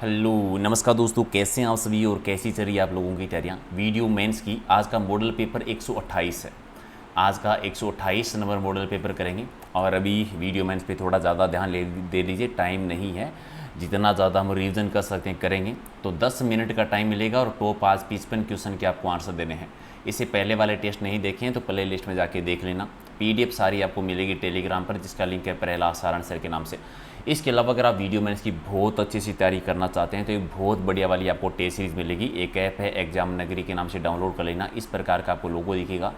Hello नमस्कार दोस्तों, कैसे हैं आप सभी और कैसी चल रही है आप लोगों की तैयारियां। वीडियो मेंस की आज का मॉडल पेपर 128 है। आज का 128 नंबर मॉडल पेपर करेंगे और अभी वीडियो मेंस पे थोड़ा ज़्यादा ध्यान दे दीजिए, टाइम नहीं है। जितना ज़्यादा हम रिवीजन कर सकते हैं करेंगे। तो 10 मिनट का टाइम मिलेगा और टॉप आज 55 क्वेश्चन के आपको आंसर देने हैं। इससे पहले वाले टेस्ट नहीं देखे हैं तो प्ले लिस्ट में जाके देख लेना। PDF सारी आपको मिलेगी टेलीग्राम पर, जिसका लिंक है प्रहलाद सारण सर के नाम से। इसके अलावा अगर आप वीडियो मेंस की बहुत अच्छी सी तैयारी करना चाहते हैं तो एक बहुत बढ़िया वाली आपको टेस्ट सीरीज़ मिलेगी। एक ऐप है एग्जाम नगरी के नाम से, डाउनलोड कर लेना। इस प्रकार का आपको लोगो दिखेगा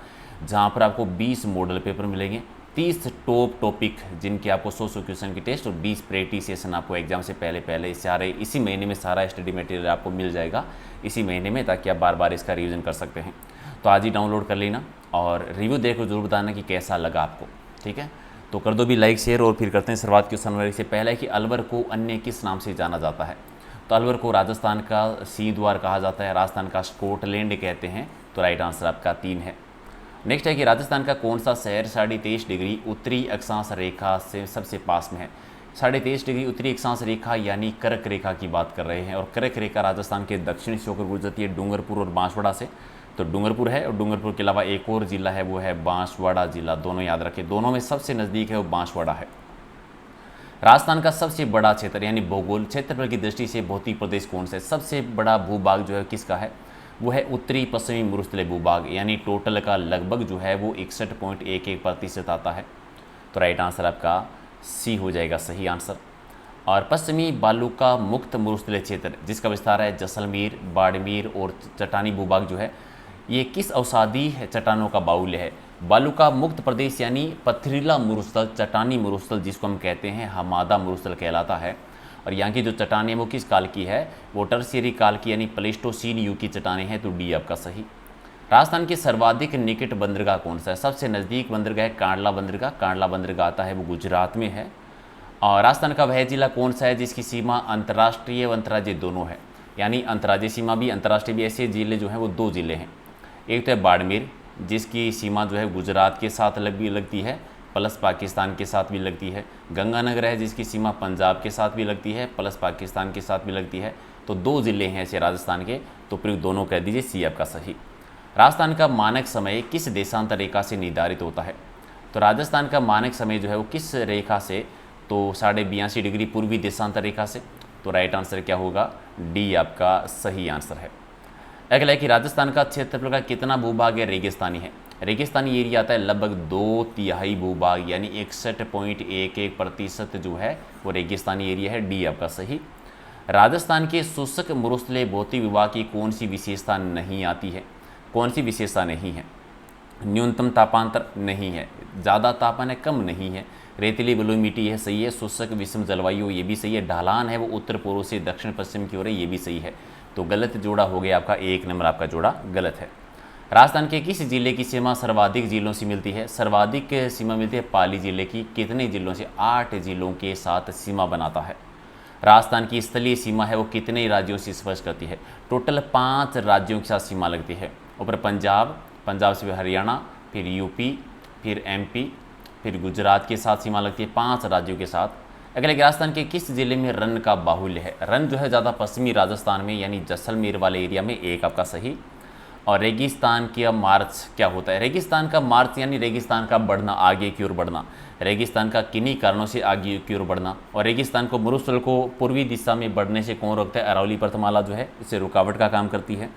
जहाँ पर आपको 20 मॉडल पेपर मिलेंगे, 30 टॉप टॉपिक जिनके आपको 100 क्वेश्चन की टेस्ट और 20 प्रैक्टिस सेशन आपको एग्जाम से पहले इसी महीने में सारा स्टडी मटेरियल आपको मिल जाएगा इसी महीने में, ताकि आप बार बार इसका रिवीजन कर सकते हैं। तो आज ही डाउनलोड कर लेना और रिव्यू देखो जरूर बताना कि कैसा लगा आपको। ठीक है, तो कर दो भी लाइक शेयर और फिर करते हैं शुरुआत। क्वेश्चन से पहला है कि अलवर को अन्य किस नाम से जाना जाता है। तो अलवर को राजस्थान का सिंह द्वार कहा जाता है, राजस्थान का स्कॉटलैंड कहते हैं। तो राइट आंसर आपका 3 है। नेक्स्ट है कि राजस्थान का कौन सा शहर 23.5 डिग्री उत्तरी अक्षांश रेखा से सबसे पास में है। 23.5 डिग्री उत्तरी अक्षांश रेखा यानी कर्क रेखा की बात कर रहे हैं और कर्क रेखा राजस्थान के दक्षिणी से होकर गुजरती है डूंगरपुर और बांसवाड़ा से। तो डूंगरपुर है और डूंगरपुर के अलावा एक और जिला है वो है बांसवाड़ा जिला। दोनों याद रखें, दोनों में सबसे नज़दीक है वो बांसवाड़ा है। राजस्थान का सबसे बड़ा क्षेत्र यानी भूगोल क्षेत्रफल की दृष्टि से भौतिक प्रदेश कौन सा है। सबसे बड़ा भूभाग जो है किसका है, वो है उत्तरी पश्चिमी मरुस्थलीय भूभाग, यानी टोटल का लगभग जो है वो 61.11% आता है। तो राइट आंसर आपका सी हो जाएगा सही आंसर। और पश्चिमी बालू का मुक्त मरुस्थलीय क्षेत्र जिसका विस्तार है जैसलमेर, बाड़मेर और चट्टानी भूभाग जो है ये किस अवसादी चट्टानों का बाहुल्य है। बालू का मुक्त प्रदेश यानी पथरीला मरुस्थल, चट्टानी मरुस्थल जिसको हम कहते हैं हमादा मरुस्थल कहलाता है। और यहाँ की जो चट्टानें हैं वो किस काल की है, वो टर्शियरी काल की यानी प्लेस्टोसीन युग की चट्टानें हैं। तो डी आपका सही। राजस्थान के सर्वाधिक निकट बंदरगाह कौन सा है। सबसे नज़दीक बंदरगाह है कांडला बंदरगाह। कांडला बंदरगाह आता है वो गुजरात में है। और राजस्थान का वह जिला कौन सा है जिसकी सीमा अंतर्राष्ट्रीय व अंतर्राज्यीय दोनों है, यानी अंतर्राज्यीय सीमा भी अंतर्राष्ट्रीय भी। ऐसे जिले जो हैं वो 2 जिले हैं। एक तो है बाड़मेर जिसकी सीमा जो है गुजरात के साथ लगती है प्लस पाकिस्तान के साथ भी लगती है। गंगानगर है जिसकी सीमा पंजाब के साथ भी लगती है प्लस पाकिस्तान के साथ भी लगती है। तो 2 जिले हैं ऐसे राजस्थान के, तो प्रयोग दोनों कह दीजिए, सी आपका सही। राजस्थान का मानक समय किस देशांतर रेखा से निर्धारित होता है। तो राजस्थान का मानक समय जो है वो किस रेखा से, तो 82.5 डिग्री पूर्वी देशांतर रेखा से। तो राइट आंसर क्या होगा, डी आपका सही आंसर है। अगला है कि राजस्थान का क्षेत्रफल का कितना भूभाग है रेगिस्तानी है। रेगिस्तानी एरिया आता है लगभग 2/3 भूभाग यानी 61.11% जो है वो रेगिस्तानी एरिया है। डी आपका सही। राजस्थान के शुष्क मरुस्थलीय भौतिक विभाग की कौन सी विशेषता नहीं आती है। कौन सी विशेषता नहीं है, न्यूनतम तापांतर नहीं है, ज़्यादा तापमान है कम नहीं है, रेतीली बलुई मिट्टी है सही है, शुष्क विषम जलवायु ये भी सही है, ढलान है वो उत्तर पूर्व से दक्षिण पश्चिम की ओर है ये भी सही है। तो गलत जोड़ा हो गया आपका, 1 नंबर आपका जोड़ा गलत है। राजस्थान के किस जिले की सीमा सर्वाधिक जिलों से मिलती है। सर्वाधिक सीमा मिलती है पाली जिले की। कितने जिलों से, 8 जिलों के साथ सीमा बनाता है। राजस्थान की स्थलीय सीमा है वो कितने राज्यों से स्पर्श करती है। टोटल 5 राज्यों के साथ सीमा लगती है। ऊपर पंजाब, पंजाब से हरियाणा, फिर यूपी, फिर MP, फिर गुजरात के साथ सीमा लगती है, 5 राज्यों के साथ। अगले राजस्थान के किस जिले में रन का बाहुल्य है। रन जो है ज़्यादा पश्चिमी राजस्थान में यानी जैसलमेर वाले एरिया में, 1 आपका सही। और रेगिस्तान का मार्च क्या होता है। रेगिस्तान का मार्च यानी रेगिस्तान का बढ़ना, आगे की ओर बढ़ना, रेगिस्तान का किन्हीं कारणों से आगे की ओर बढ़ना। और रेगिस्तान को मरुस्थल को पूर्वी दिशा में बढ़ने से कौन रोकता है, अरावली पर्वतमाला जो है इससे रुकावट का काम करती है।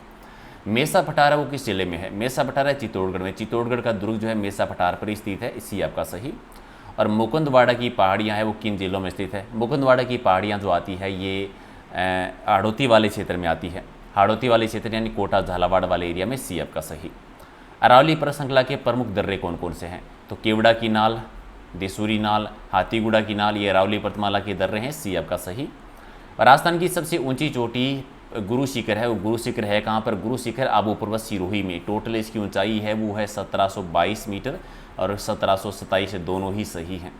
मेसा पठार है वो किस जिले में है। मेसा पठार है चित्तौड़गढ़ में। चित्तौड़गढ़ का दुर्ग जो है मेसा पठार पर स्थित है, इसी आपका सही। और मुकुंदवाड़ा की पहाड़ियाँ हैं वो किन जिलों में स्थित है। मुकुंदवाड़ा की पहाड़ियाँ जो आती है ये हाड़ौती वाले क्षेत्र में आती है। हाड़ौती वाले क्षेत्र यानी कोटा झालावाड़ वाले एरिया में, सी आपका सही। अरावली पर्वत श्रृंखला के प्रमुख दर्रे कौन कौन से हैं। तो केवड़ा की नाल, देसूरी नाल, हाथीगुड़ा की नाल, ये अरावली पर्वतमाला के दर्रे हैं, सी आपका सही। और राजस्थान की सबसे ऊंची चोटी गुरु शिखर है वो गुरु शिखर है कहाँ पर, गुरु शिखर आबू पर्वत सिरोही में। टोटल इसकी ऊंचाई है वो है 1722 मीटर और 1727 दोनों ही सही हैं।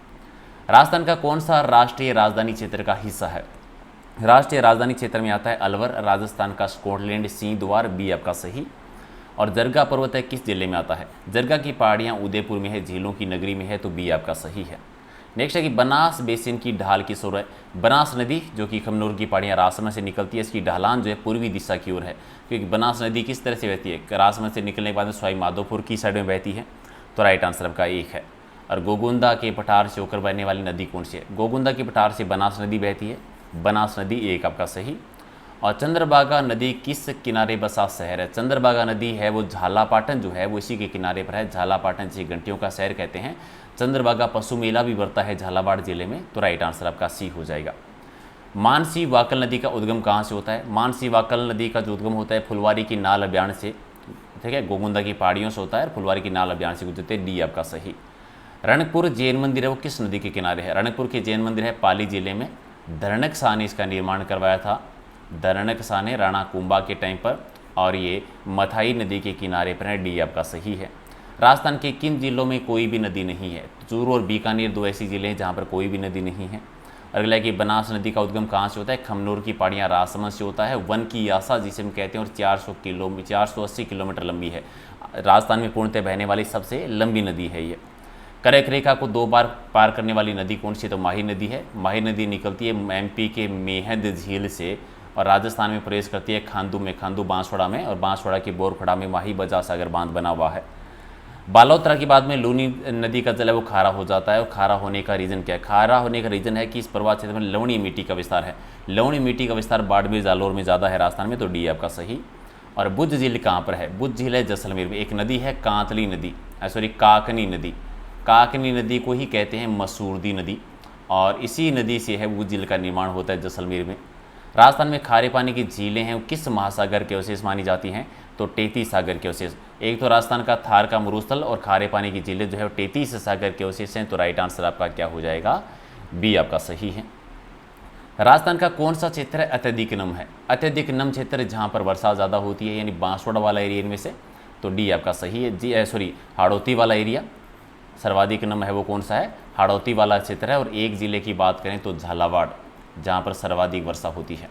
राजस्थान का कौन सा राष्ट्रीय राजधानी क्षेत्र का हिस्सा है। राष्ट्रीय राजधानी क्षेत्र में आता है अलवर। राजस्थान का स्कॉटलैंड, सिंह द्वार, बी आपका सही। और जरगा पर्वत है किस जिले में आता है। जरगा की पहाड़ियाँ उदयपुर में है, झीलों की नगरी में है, तो बी आपका सही है। नेक्स्ट है कि बनास बेसिन की ढाल किस ओर है। बनास नदी जो कि खमनोर की पहाड़ियाँ राजसमंद से निकलती है, इसकी ढलान जो है पूर्वी दिशा की ओर है, क्योंकि बनास नदी किस तरह से बहती है, राजसमंद से निकलने के बाद में सवाई माधोपुर की साइड में बहती है, तो राइट आंसर आपका एक है। और गोगुंदा के पठार से होकर बहने वाली नदी कौन सी है। गोगुंदा के पठार से बनास नदी बहती है, बनास नदी एक आपका सही। और चंद्रभागा नदी किस किनारे बसा शहर है। चंद्रभागा नदी है वो झालापाटन जो है वो इसी के किनारे पर है, झालापाटन जिसे घंटियों का शहर कहते हैं। चंद्रभागा पशु मेला भी बढ़ता है झालावाड़ जिले में, तो राइट आंसर आपका सी हो जाएगा। मानसी वाकल नदी का उद्गम कहाँ से होता है। मानसी वाकल नदी का जो उद्गम होता है फुलवारी की नाल अभियान से, ठीक है, गोगुंदा की पहाड़ियों से होता है, फुलवारी की नाल अभियान से गुजरते हैं, डी आपका सही। रणकपुर जैन मंदिर है वो किस नदी के किनारे है। रणकपुर के जैन मंदिर है पाली जिले में, धरणक शाह ने इसका निर्माण करवाया था, धरणक शाह ने राणा कुंभा के टाइम पर, और ये मथाई नदी के किनारे पर है, डी आपका सही है। राजस्थान के किन जिलों में कोई भी नदी नहीं है। चूरू और बीकानेर दो ऐसी जिले हैं जहाँ पर कोई भी नदी नहीं है। अगला है कि बनास नदी का उद्गम कहाँ से होता है। खमनोर की पहाड़ियाँ राजसमंद से होता है, वन की आशा जिसे हम कहते हैं, और 480 किलोमीटर लंबी है, राजस्थान में पूर्णतः बहने वाली सबसे लंबी नदी है ये। कर्क रेखा को 2 बार पार करने वाली नदी कौन सी है, तो माही नदी है। माही नदी निकलती है एमपी के मेहंद झील से और राजस्थान में प्रवेश करती है खांदू में, खांदू बांसवाड़ा में, और बांसवाड़ा की बोरखड़ा में माही बजा सागर बांध बना हुआ है। बालोतरा के बाद में लूनी नदी का जल है वो खारा हो जाता है, और खारा होने का रीज़न क्या है। खारा होने का रीज़न है कि इस पर्वत क्षेत्र में लवणीय मिट्टी का विस्तार है, लवणीय मिट्टी का विस्तार बाड़मेर जालौर में ज़्यादा है राजस्थान में, तो डी आपका सही। और बुद्ध झील कहाँ पर है। बुद्ध झील है जैसलमेर में। एक नदी है कांतली नदी, सॉरी काकनी नदी, काकनी नदी को ही कहते हैं मसूरदी नदी, और इसी नदी से है वो झील का निर्माण होता है जैसलमेर में। राजस्थान में खारे पानी की झीलें हैं वो किस महासागर के अवशेष मानी जाती हैं, तो टेतीस सागर के अवशेष। एक तो राजस्थान का थार का मरुस्थल और खारे पानी की झीलें जो है वो टेतीस सागर के अवशेष हैं, तो राइट आंसर आपका क्या हो जाएगा, बी आपका सही है। राजस्थान का कौन सा क्षेत्र है अत्यधिक नम है। अत्यधिक नम क्षेत्र जहाँ पर वर्षा ज़्यादा होती है, यानी बांसवाड़ा वाला एरिया इनमें से, तो डी आपका सही है। जी सॉरी हाड़ौती वाला एरिया सर्वाधिक नम है वो कौन सा है, हाड़ौती वाला क्षेत्र है। और एक ज़िले की बात करें तो झालावाड़, जहाँ पर सर्वाधिक वर्षा होती है।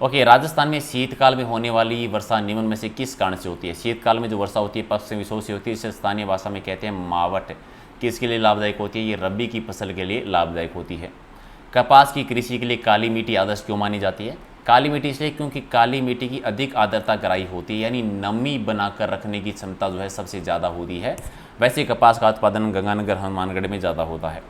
ओके, राजस्थान में शीतकाल में होने वाली वर्षा निम्न में से किस कारण से होती है। शीतकाल में जो वर्षा होती है पश्चिमी विषयों से होती है, इसे स्थानीय भाषा में कहते हैं मावट। किसके लिए लाभदायक होती है, ये रबी की फसल के लिए लाभदायक होती है। कपास की कृषि के लिए काली मिट्टी आदर्श क्यों मानी जाती है। काली मिट्टी इसलिए क्योंकि काली मिट्टी की अधिक आर्द्रता गहराई होती है, यानी नमी बनाकर रखने की क्षमता जो है सबसे ज़्यादा होती है। वैसे कपास का उत्पादन गंगानगर हनुमानगढ़ में ज़्यादा होता है।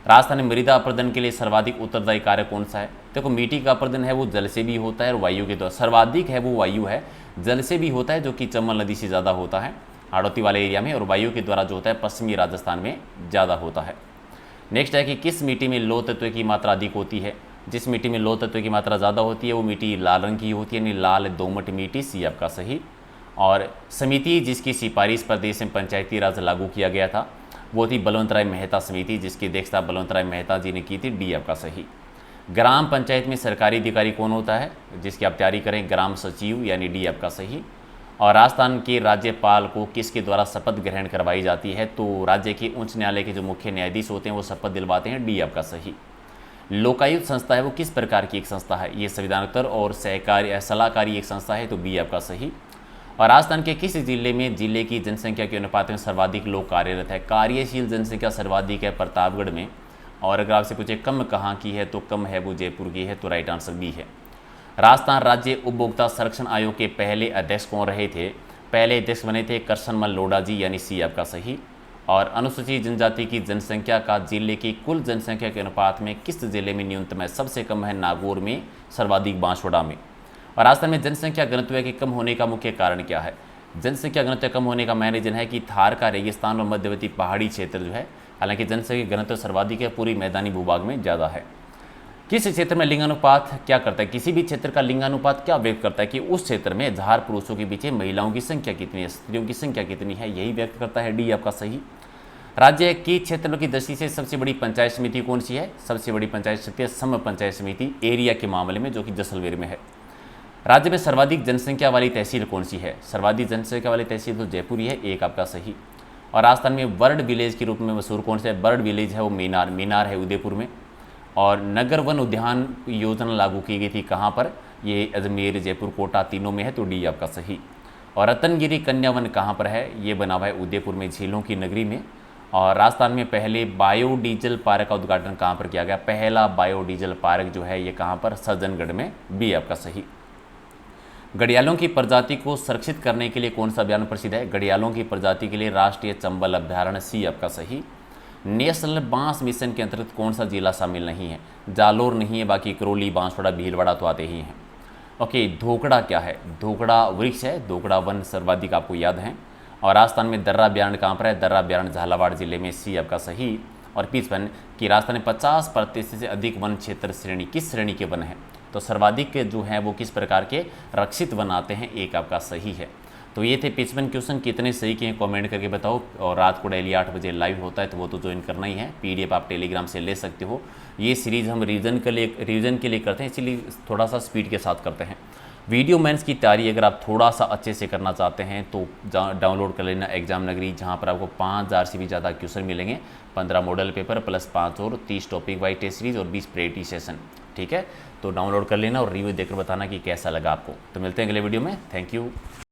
राजस्थान में मृदा अपर्दन के लिए सर्वाधिक उत्तरदायी कार्य कौन सा है। देखो मिट्टी का अपर्दन है वो जल से भी होता है और वायु के द्वारा, सर्वाधिक है वो वायु है, जल से भी होता है जो कि चंबल नदी से ज़्यादा होता है हाड़ौती वाले एरिया में, और वायु के द्वारा जो होता है पश्चिमी राजस्थान में ज़्यादा होता है। नेक्स्ट है कि किस मिट्टी में लौह तत्व की मात्रा अधिक होती है। जिस मिट्टी में लौह तत्व की मात्रा ज़्यादा होती है वो मिट्टी लाल रंग की होती है, यानी लाल दोमट मिट्टी, सी आपका सही। और समिति जिसकी सिफारिश प्रदेश में पंचायती राज लागू किया गया था वो थी बलवंत राय मेहता समिति, जिसकी अध्यक्षता बलवंत राय मेहता जी ने की थी, डी आपका सही। ग्राम पंचायत में सरकारी अधिकारी कौन होता है, जिसकी आप तैयारी करें, ग्राम सचिव, यानी डी आपका सही। और राजस्थान के राज्यपाल को किसके द्वारा शपथ ग्रहण करवाई जाती है, तो राज्य के उच्च न्यायालय के जो मुख्य न्यायाधीश होते हैं वो शपथ दिलवाते हैं, डी आपका सही। लोकायुक्त संस्था है वो किस प्रकार की एक संस्था है, ये संविधानोत्तर और सहकारी सलाहकारी एक संस्था है, तो बी आपका सही। और राजस्थान के किस जिले में जिले की जनसंख्या के अनुपात में सर्वाधिक लोग कार्यरत है। कार्यशील जनसंख्या सर्वाधिक है प्रतापगढ़ में, और अगर आपसे पूछे कम कहाँ की है तो कम है वो जयपुर की है, तो राइट आंसर बी है। राजस्थान राज्य उपभोक्ता संरक्षण आयोग के पहले अध्यक्ष कौन रहे थे। पहले अध्यक्ष बने थे करसनमल लोढ़ा जी, यानी सी आपका सही। और अनुसूचित जनजाति की जनसंख्या का जिले की कुल जनसंख्या के अनुपात में किस जिले में न्यूनतम है, सबसे कम है नागौर में, सर्वाधिक बांसवाड़ा में। और राजस्थान में जनसंख्या घनत्व के कम होने का मुख्य कारण क्या है। जनसंख्या घनत्व कम होने का मेन रीजन है कि थार का रेगिस्तान और मध्यवर्ती पहाड़ी क्षेत्र जो है, हालांकि जनसंख्या घनत्व सर्वाधिक है, पूरी मैदानी भूभाग में ज़्यादा है। किस क्षेत्र में लिंगानुपात क्या करता है, किसी भी क्षेत्र का लिंगानुपात क्या व्यक्त करता है कि उस क्षेत्र में हजार पुरुषों के पीछे महिलाओं की संख्या कितनी है, स्त्रियों की संख्या कितनी है, यही व्यक्त करता है, डी आपका सही। राज्य की क्षेत्र की दृष्टि से सबसे बड़ी पंचायत समिति कौन सी है, सबसे बड़ी पंचायत समिति है सम पंचायत समिति एरिया के मामले में, जो कि जैसलमेर में है। राज्य में सर्वाधिक जनसंख्या वाली तहसील कौन सी है, सर्वाधिक जनसंख्या वाली तहसील तो जयपुर ही है, एक आपका सही। और राजस्थान में बर्ड विलेज के रूप में मशहूर कौन सा है, बर्ड विलेज है वो मीनार, मीनार है उदयपुर में। और नगर वन उद्यान योजना लागू की गई थी कहाँ पर, ये अजमेर, जयपुर, कोटा तीनों में है, तो डी आपका सही। और रतनगिरी कन्या वन कहाँ पर है, ये बना हुआ है उदयपुर में, झीलों की नगरी में। और राजस्थान में पहले बायोडीजल पार्क का उद्घाटन कहाँ पर किया गया? पहला बायोडीजल पार्क जो है ये कहाँ पर? सज्जनगढ़ में। बी आपका सही। घड़ियालों की प्रजाति को संरक्षित करने के लिए कौन सा अभियान प्रसिद्ध है? घड़ियालों की प्रजाति के लिए राष्ट्रीय चंबल अभ्यारण्य। सी आपका सही। नेशनल बांस मिशन के अंतर्गत कौन सा जिला शामिल नहीं है? जालोर नहीं है, बाकी करौली, बांसवाड़ा, भीलवाड़ा तो आते ही हैं। ओके, धोकड़ा क्या है? धोकड़ा वृक्ष है, धोकड़ा वन सर्वाधिक आपको याद है। और राजस्थान में दर्रा अभ्यारण्य कहाँ पर है? दर्रा अभ्यारण्य झालावाड़ जिले में। सी आपका सही। और 55 कि राजस्थान में 50% से अधिक वन क्षेत्र श्रेणी किस श्रेणी के वन है? तो सर्वाधिक जो है वो किस प्रकार के रक्षित वन आते हैं? एक आपका सही है। तो ये थे 55 क्वेश्चन। कितने सही किए कमेंट करके बताओ। और रात को डेली 8 बजे लाइव होता है तो वो तो ज्वाइन करना ही है। पीडीएफ आप टेलीग्राम से ले सकते हो। ये सीरीज़ हम रिवीजन के लिए करते हैं, इसीलिए थोड़ा सा स्पीड के साथ करते हैं। वीडियो मेंस की तैयारी अगर आप थोड़ा सा अच्छे से करना चाहते हैं तो डाउनलोड कर लेना एग्जाम नगरी, जहाँ पर आपको 5000 से भी ज़्यादा क्वेश्चन मिलेंगे। 15 मॉडल पेपर प्लस 5 और 30 टॉपिक वाइज टेस्ट सीरीज और 20 प्रेटी सेशन। ठीक है, तो डाउनलोड कर लेना और रिव्यू देकर बताना कि कैसा लगा आपको। तो मिलते हैं अगले वीडियो में। Thank you.